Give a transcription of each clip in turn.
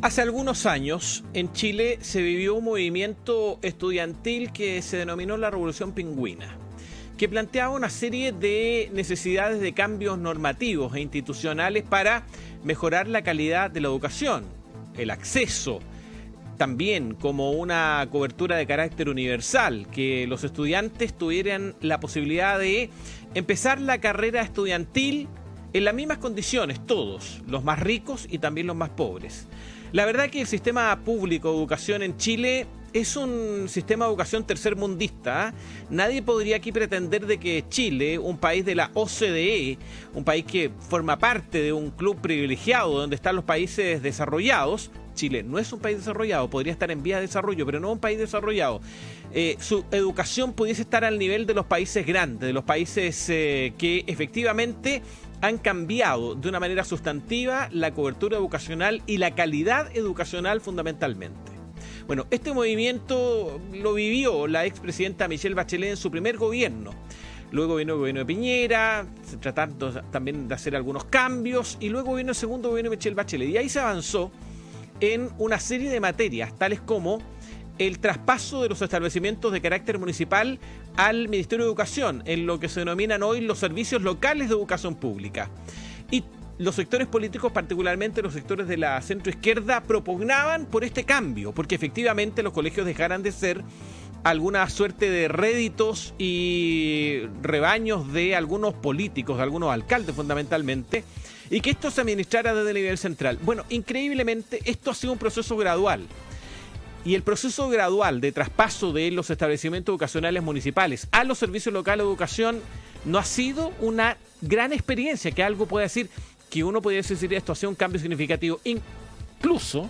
Hace algunos años en Chile se vivió un movimiento estudiantil que se denominó la Revolución Pingüina, que planteaba una serie de necesidades de cambios normativos e institucionales para mejorar la calidad de la educación, el acceso, también como una cobertura de carácter universal, que los estudiantes tuvieran la posibilidad de empezar la carrera estudiantil en las mismas condiciones, todos, los más ricos y también los más pobres. La verdad que el sistema público de educación en Chile es un sistema de educación tercermundista, ¿eh? Nadie podría aquí pretender de que Chile, un país de la OCDE, un país que forma parte de un club privilegiado donde están los países desarrollados. Chile no es un país desarrollado, podría estar en vías de desarrollo, pero no un país desarrollado. Su educación pudiese estar al nivel de los países grandes, de los países que efectivamente han cambiado de una manera sustantiva la cobertura educacional y la calidad educacional fundamentalmente. Bueno, este movimiento lo vivió la expresidenta Michelle Bachelet en su primer gobierno. Luego vino el gobierno de Piñera, tratando también de hacer algunos cambios, y luego vino el segundo gobierno de Michelle Bachelet. Y ahí se avanzó en una serie de materias, tales como el traspaso de los establecimientos de carácter municipal al Ministerio de Educación, en lo que se denominan hoy los servicios locales de educación pública. Y los sectores políticos, particularmente los sectores de la centroizquierda, propugnaban por este cambio, porque efectivamente los colegios dejaran de ser alguna suerte de réditos y rebaños de algunos políticos, de algunos alcaldes fundamentalmente, y que esto se administrara desde el nivel central. Bueno, increíblemente esto ha sido un proceso gradual. Y el proceso gradual de traspaso de los establecimientos educacionales municipales a los servicios locales de educación no ha sido una gran experiencia, que algo puede decir que uno podría decir esto ha sido un cambio significativo. Incluso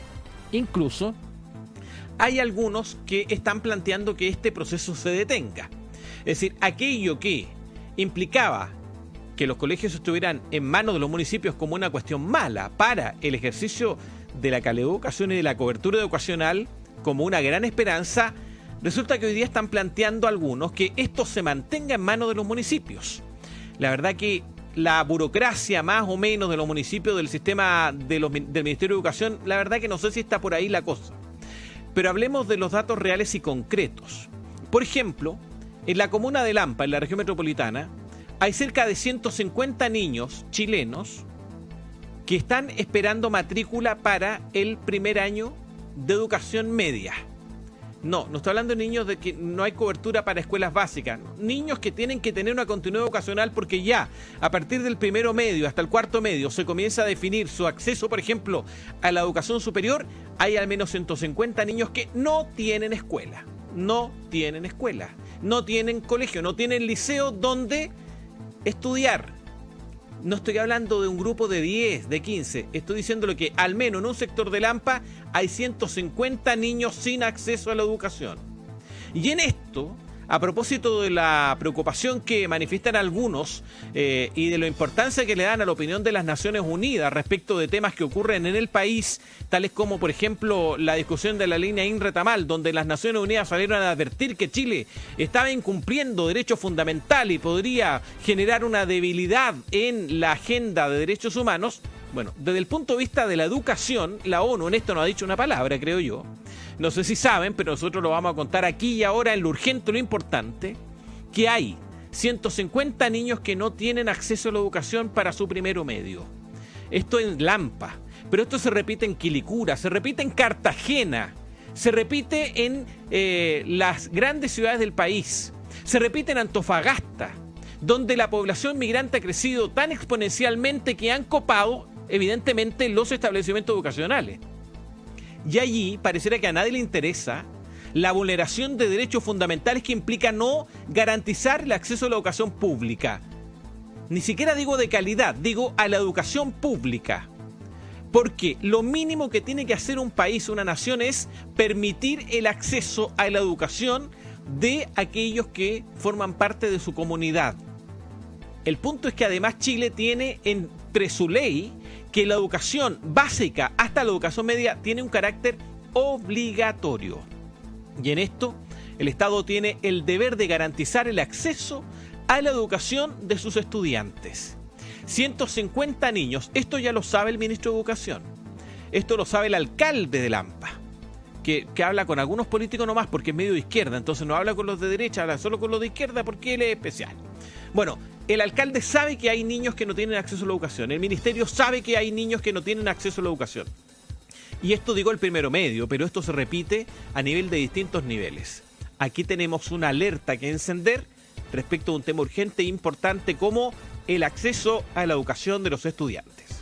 hay algunos que están planteando que este proceso se detenga. Es decir, aquello que implicaba que los colegios estuvieran en manos de los municipios como una cuestión mala para el ejercicio de la calidad de educación y de la cobertura educacional como una gran esperanza, resulta que hoy día están planteando algunos que esto se mantenga en manos de los municipios. La verdad que la burocracia más o menos de los municipios del sistema del Ministerio de Educación, la verdad que no sé si está por ahí la cosa. Pero hablemos de los datos reales y concretos. Por ejemplo, en la comuna de Lampa, en la región metropolitana, hay cerca de 150 niños chilenos que están esperando matrícula para el primer año de educación media. No estoy hablando de niños de que no hay cobertura para escuelas básicas. Niños que tienen que tener una continuidad educacional porque ya a partir del primero medio hasta el cuarto medio se comienza a definir su acceso, por ejemplo, a la educación superior. Hay al menos 150 niños que no tienen escuela, no tienen colegio, no tienen liceo donde estudiar. No estoy hablando de un grupo de 10, de 15. Estoy diciéndole que al menos en un sector de Lampa hay 150 niños sin acceso a la educación. Y en esto, a propósito de la preocupación que manifiestan algunos y de la importancia que le dan a la opinión de las Naciones Unidas respecto de temas que ocurren en el país, tales como, por ejemplo, la discusión de la línea INRETAMAL, donde las Naciones Unidas salieron a advertir que Chile estaba incumpliendo derechos fundamentales y podría generar una debilidad en la agenda de derechos humanos. Bueno, desde el punto de vista de la educación, la ONU en esto no ha dicho una palabra, creo yo. No sé si saben, pero nosotros lo vamos a contar aquí y ahora en lo urgente, lo importante, que hay 150 niños que no tienen acceso a la educación para su primero medio. Esto en Lampa, pero esto se repite en Quilicura, se repite en Cartagena, se repite en las grandes ciudades del país, se repite en Antofagasta, donde la población migrante ha crecido tan exponencialmente que han copado, evidentemente, los establecimientos educacionales. Y allí pareciera que a nadie le interesa la vulneración de derechos fundamentales que implica no garantizar el acceso a la educación pública. Ni siquiera digo de calidad, digo a la educación pública. Porque lo mínimo que tiene que hacer un país, una nación, es permitir el acceso a la educación de aquellos que forman parte de su comunidad. El punto es que además Chile tiene entre su ley que la educación básica hasta la educación media tiene un carácter obligatorio. Y en esto, el Estado tiene el deber de garantizar el acceso a la educación de sus estudiantes. 150 niños, esto ya lo sabe el ministro de Educación. Esto lo sabe el alcalde de Lampa, que habla con algunos políticos nomás porque es medio de izquierda, entonces no habla con los de derecha, habla solo con los de izquierda porque él es especial. Bueno, el alcalde sabe que hay niños que no tienen acceso a la educación, el ministerio sabe que hay niños que no tienen acceso a la educación. Y esto digo el primero medio, pero esto se repite a nivel de distintos niveles. Aquí tenemos una alerta que encender respecto a un tema urgente e importante como el acceso a la educación de los estudiantes.